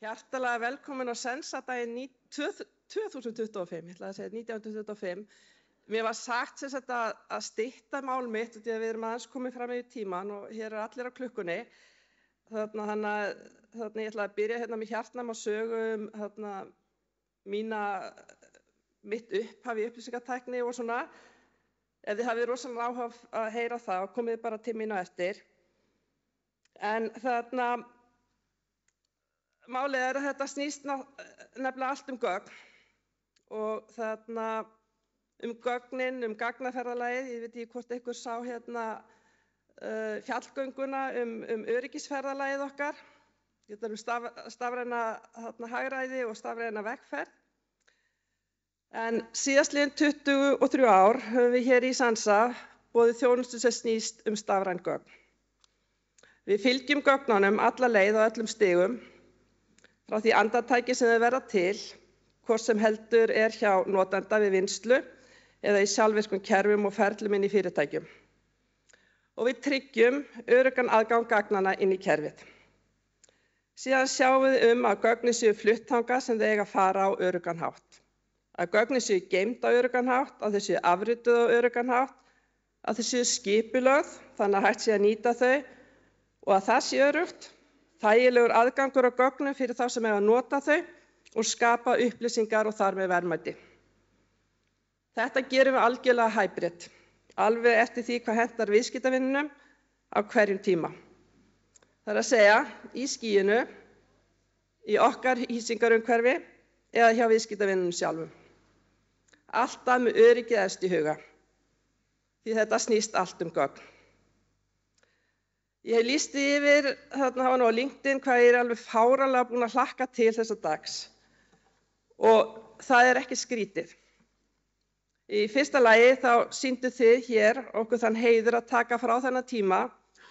Hjartalega velkomin á Sensadaginn 2025, ég ætlaði að segja 1925. Mér var sagt sem sagt að stytta mál mitt því að við erum aðeins komið fram yfir tíman og hér allir á klukkunni. Þannig að ég ætlaði að byrja hérna með hjartnæma sögu mitt upphaf í upplýsingatækni og svona. Ef þið hafið rosalega áhuga að heyra það, komið bara til mín á eftir. En málið er að þetta snýst nefnilega allt gögn og gögnin, gagnaferðalagið, ég veit ekki hvort einhver sá hérna fjallgönguna öryggisferðalagið okkar. Þetta stafræna hagræði og stafræna vegferð. En síðastliðin 23 ár höfum við hér í Sensa boðið þjónustu sem snýst stafræn gögn. Við fylgjum gögnunum alla leið á öllum stigum, frá því andartæki sem þau verða til, hvort sem heldur hjá notanda við vinnslu eða í sjálfvirkum kerfum og ferlum inn í fyrirtækjum. Og við tryggjum öruggan aðgang gagnanna inn í kerfið. Síðan sjáum við að gögnin séu flutt þangað sem þau eiga að fara á öruggan hátt. Að gögnin séu geymd á öruggan hátt, að þau séu afrituð á öruggan hátt, að þau séu skipulögð, þannig að hægt sé að nýta þau og að það sé öruggt. Þægilegur aðgangur á gögnum fyrir þá sem eiga að nota þau og skapa upplýsingar og þar með verðmæti. Þetta gerum við algjörlega hybrid, alveg eftir því hvað hentar viðskiptavinnunum á hverjum tíma. Það er að segja í skýinu, í okkar hýsingarumhverfi eða hjá viðskiptavinnunum sjálfum. Alltaf með öryggið efst í huga, því þetta snýst allt gögn. Ég hef lýst yfir á LinkedIn hvað ég alveg fáránlega búin að hlakka til þessa dags og það er ekki skrítið. Í fyrsta lagi þá sýndu þið hér okkur þann heiður að taka frá þennan tíma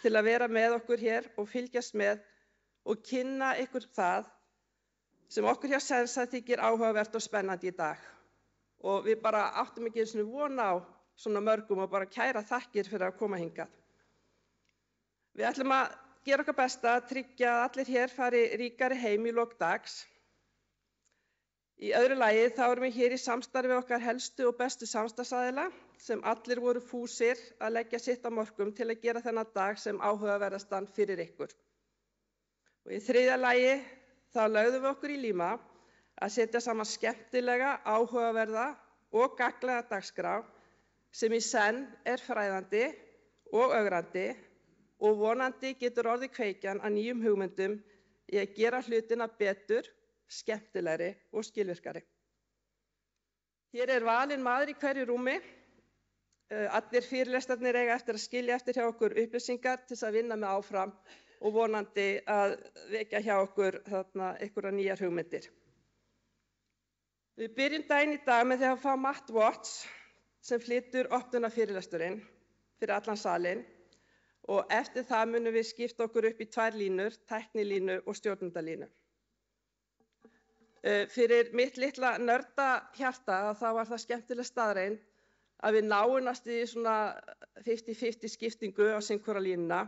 til að vera með okkur hér og fylgjast með og kynna ykkur það sem okkur hjá Sensa þykir áhugavert og spennandi í dag. Og við bara áttum ekki einu sinni von á svona mörgum og bara kæra þakkir fyrir að koma hingað. Við ætlum að gera okkar besta að tryggja að allir hér fari ríkari heim í lok dags. Í öðru lagi þá erum við hér í samstarfi við okkar helstu og bestu samstarfsaðila sem allir voru fúsir að leggja sitt af mörkum til að gera þennan dag sem áhugaverðastan fyrir ykkur. Og í þriðja lagi þá lögðum við okkur í líma að setja saman skemmtilega, áhugaverða og gagnlega dagskrá sem í senn er fræðandi og ögrandi og vonandi getur orðið kveikjan að nýjum hugmyndum í að gera hlutina betur, skemmtilegri og skilvirkari. Hér er valinn maður í hverju rúmi. Allir fyrirlestarnir eiga eftir að skilja eftir hjá okkur upplýsingar til að vinna með áfram og vonandi að vekja hjá okkur einhverjar nýjar hugmyndir. Við byrjum daginn í dag með því að fá Matt Watts sem flytur opnunarfyrirlesturinn fyrir allan salinn. Og eftir það munum við skipta okkur upp í 2 línur, tæknilínu og stjórnendalínu. Fyrir mitt litla nördahjarta þá var það skemmtileg staðreynd að við náum næstum í svona 50-50 skiptingu á hvora línuna.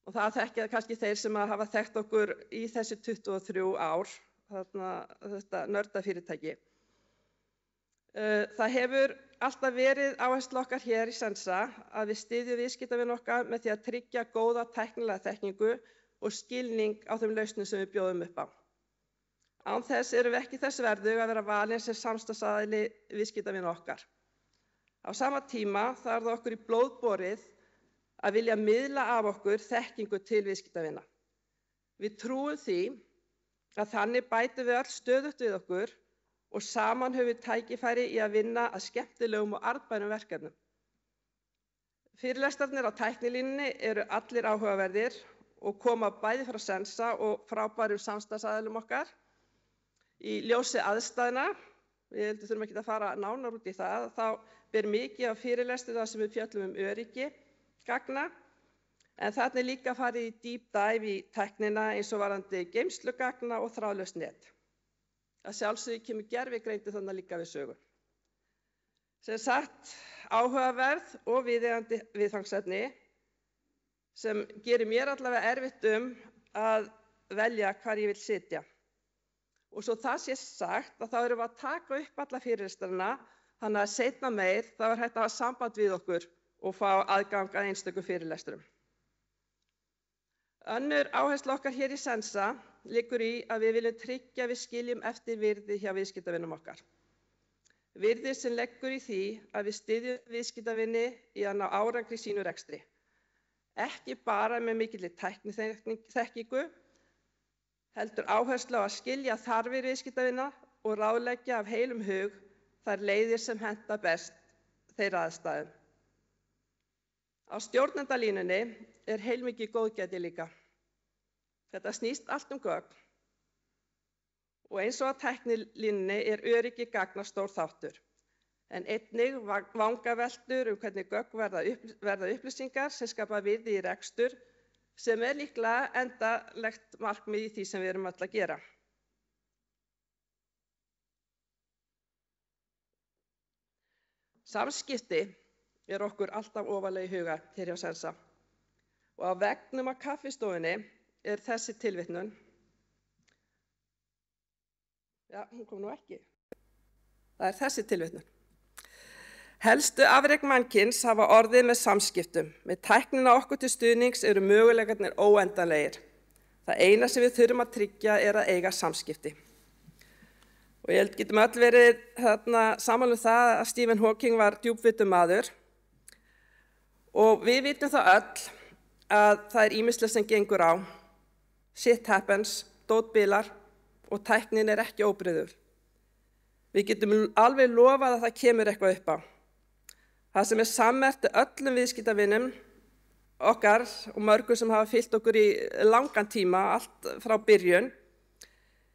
Og það þekkja kannski þeir sem hafa þekkt okkur í þessi 23 ár, þetta nördafyrirtæki. Það hefur alltaf verið áhersla okkar hér í Sensa að við styðjum viðskiptavini okkar með því að tryggja góða tæknilega þekkingu og skilning á þeim lausnum sem við bjóðum upp á. Án þess erum við ekki þess verðug að vera valin sem samstarfsaðili viðskiptavina okkar. Á sama tíma þá er það okkur í blóð borið að vilja miðla af okkur þekkingu til viðskiptavina. Við trúum því að þannig bætum við öll stöðugt við okkur og saman höfum við tækifæri í að vinna að skemmtilegum og arðbærum verkefnum. Fyrirlestarnir á tæknilínunni eru allir áhugaverðir og koma bæði frá Sensa og frábærum samstarfsaðilum okkar. Í ljósi aðstæðna, við þurfum ekki að fara nánar út í það, þá ber mikið á fyrirlestur það sem við fjöllum öryggi gagna, en þarna er líka farið í deep dive í tæknina eins og varðandi geymslugagna og þráðlaust net. Að sjálfsögðu kemur gervigreind þannig líka við sögu. Sem sagt, áhugaverð og viðeigandi viðfangsefni sem gerir mér allavega erfitt að velja hvar ég vil sitja. Og svo það sé sagt að þá erum við að taka upp alla fyrirlestrana, þannig að seinna meir þá hægt að hafa samband við okkur og fá aðgang að einstökum fyrirlesturum. Önnur áhersla okkar hér í Sensa liggur í að við viljum tryggja við skiljum eftir virði hjá viðskiptavinum okkar. Virði sem leggur í því að við styðjum viðskiptavini í að ná árangri í sínu rekstri. Ekki bara með mikilli tækniþekkingu, heldur áherslu á að skilja þarfir viðskiptavina og ráðleggja af heilum hug þær leiðir sem henta best þeirra aðstæðum. Á stjórnendalínunni heilmikið góðgæti líka. Þetta snýst allt gögn og eins og á tæknilínunni öryggi gagna stór þáttur. En einnig vangaveltur hvernig gögn verða upplýsingar sem skapa virði í rekstur sem líklega endanlegt markmið í því sem við erum öll að gera. Samskipti okkur alltaf ofarlega í huga hér hjá Sensa. Og á veggnum á kaffistofunni þessi tilvitnun. Já, hún kom nú ekki. Það þessi tilvitnun. Helstu afrek mannkyns hafa orðið með samskiptum. Með tæknina okkur til stuðnings eru möguleikarnir óendanlegir. Það eina sem við þurfum að tryggja að eiga samskipti. Og ég held getum öll verið sammála það að Stephen Hawking var djúpvitur maður. Og við vitum það öll að það ýmislegt sem gengur á. Shit happens, dótbilar og tæknin ekki óbrigður. Við getum alveg lofað að það kemur eitthvað upp á. Það sem sammerkt öllum viðskiptavinum okkar og mörgum sem hafa fylgt okkur í langan tíma, allt frá byrjun,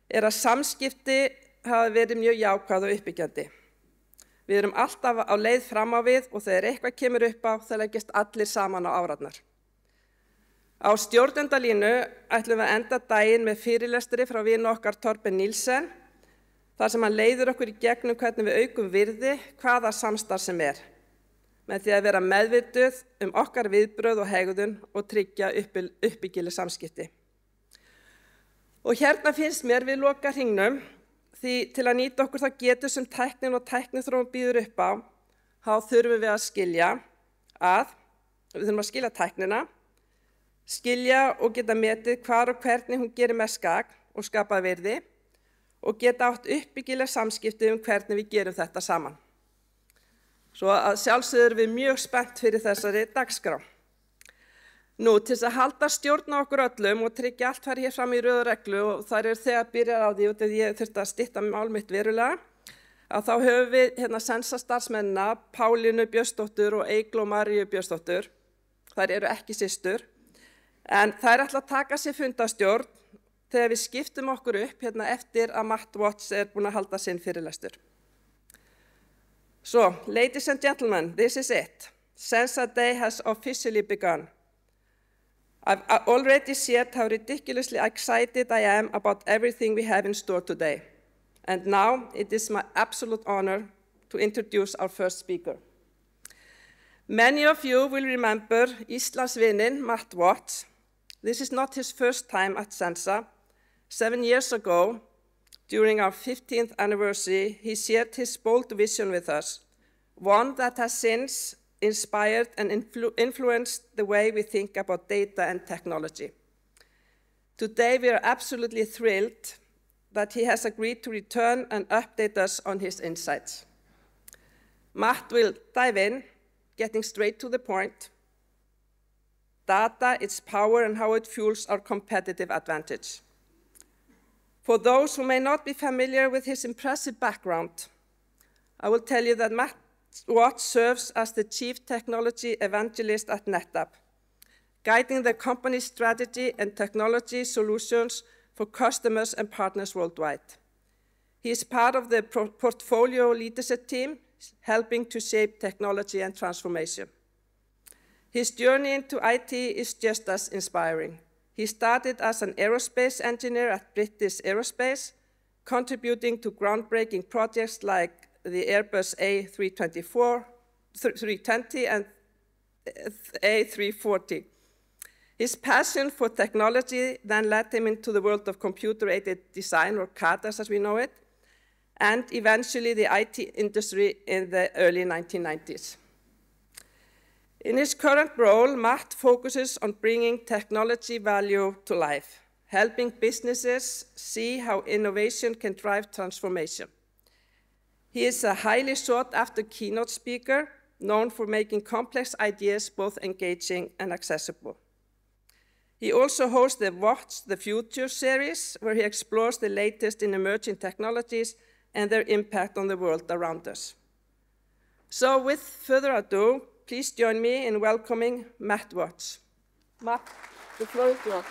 að samskipti hafa verið mjög jákvæð og uppbyggjandi. Við erum alltaf á leið fram á við og þegar eitthvað kemur upp á, það leggjast allir saman á árarnar. Á stjórnendalínu ætlum við að enda daginn með fyrirlestri frá vini okkar Torben Nielsen, þar sem hann leiðir okkur í gegnum hvernig við aukum virði hvaða samstarf sem með því að vera meðvituð okkar viðbrögð og hegðun og tryggja uppbyggileg samskipti. Og hérna finnst mér við loka hringnum, því til að nýta okkur það getur sem tæknin og tækniþróun býður upp á, þá þurfum við að skilja tæknina, skilja og geta metið hvar og hvernig hún gerir mest gagn og skapa virði og geta átt uppbyggileg samskipti hvernig við gerum þetta saman. Svo að sjálfsögðu erum við mjög spennt fyrir þessari dagskrá. Nú, til þess að halda stjórn á okkur öllum og tryggja allt fari hér fram í röðu reglu og þær þegar byrjað á því út af því ég þurfti að stytta mál mitt verulega, að þá höfum við Sensa starfsmennina Pálínu Björnsdóttur og Eygló Maríu Björnsdóttur. Þær ekki systur, en þær ætla að taka sér fundastjórn þegar við skiptum okkur upp eftir að Matt Watts búin að halda sinn fyrirlestur. So, ladies and gentlemen, this is it. Sensa Day has officially begun. I've already shared how ridiculously excited I am about everything we have in store today. And now it is my absolute honor to introduce our first speaker. Many of you will remember Íslandsvininn Matt Watts. This is not his first time at Sensa. 7 years ago, during our 15th anniversary, he shared his bold vision with us, one that has since inspired and influenced the way we think about data and technology. Today, we are absolutely thrilled that he has agreed to return and update us on his insights. Matt will dive in, getting straight to the point. Data, its power, and how it fuels our competitive advantage. For those who may not be familiar with his impressive background, I will tell you that Matt Watts serves as the Chief Technology Evangelist at NetApp, guiding the company's strategy and technology solutions for customers and partners worldwide. He is part of the portfolio leadership team, helping to shape technology and transformation. His journey into IT is just as inspiring. He started as an aerospace engineer at British Aerospace, contributing to groundbreaking projects like the Airbus A320 and A340. His passion for technology then led him into the world of computer-aided design, or CAD as we know it, and eventually the IT industry in the early 1990s. In his current role, Matt focuses on bringing technology value to life, helping businesses see how innovation can drive transformation. He is a highly sought-after keynote speaker, known for making complex ideas both engaging and accessible. He also hosts the Watch the Future series, where he explores the latest in emerging technologies and their impact on the world around us. So with further ado, please join me in welcoming Matt Watts. Matt, the floor is yours.